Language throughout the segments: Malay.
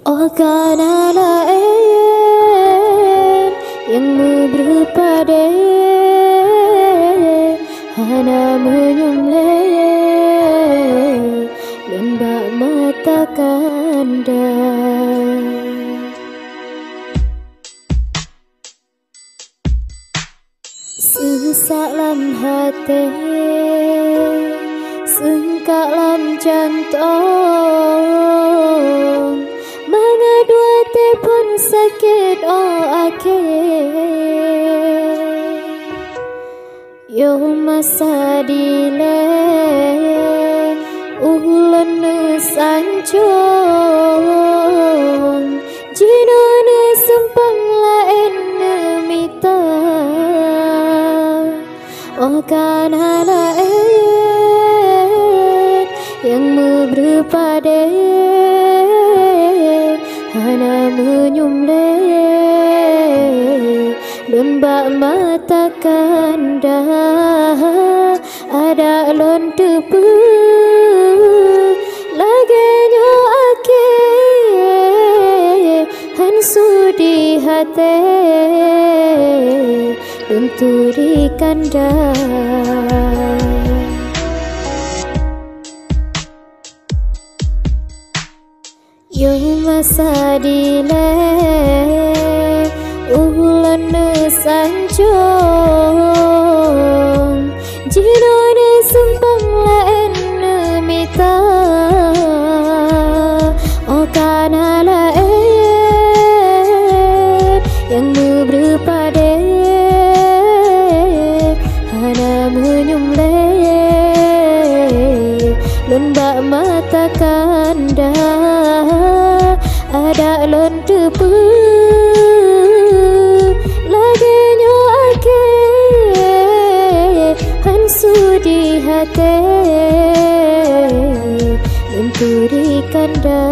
Oh karena lain yang berpada hana menyumle lembak mata kanda. Sesak lam hati, sengkak lam jantung, mengadu hati pun sakit oh akhir. Yo masa dile, ulan sancung, jinone sempang lain nemita. Oh karena lain yang berpada hana menyumle lembak mata kanda ada lon tepu lagenya ake hansu di hati untuk di kanda. Yo masa dile ulan sancung, jinone sumpang lain nemita. Oh karena lain yang berpada hana menyumle lembak mata kanda ada lon tepu lagenya ake hansu di hati untuk di kanda.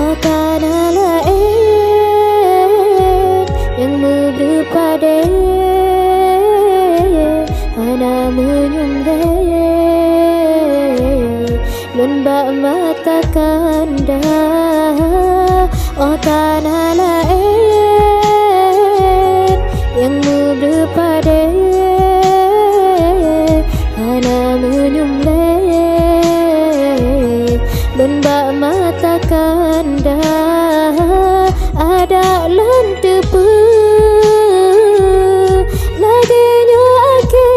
Oh karena lain yang berpada hana menyumle lembak mata kanda. Oh karena lain yang berpada hana menyumle lembak mata kanda ada lan tepu lagenya ake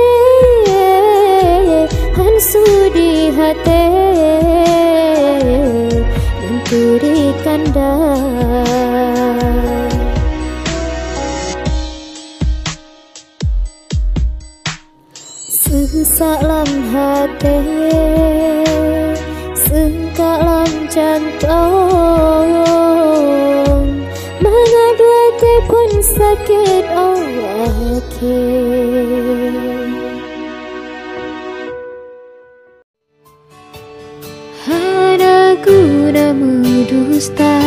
hansu di hati untuk di kanda. Sesak lam hati, sengkak lam jantung, mengadu hati pun sakit oh akhir. Hana guna mendusta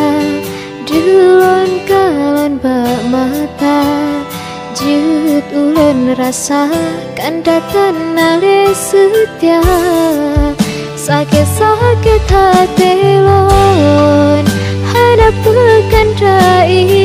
delon kalon bak mata, jut ulun rasakan datang nale setia. Sakit-sakit hati lon hadap kandai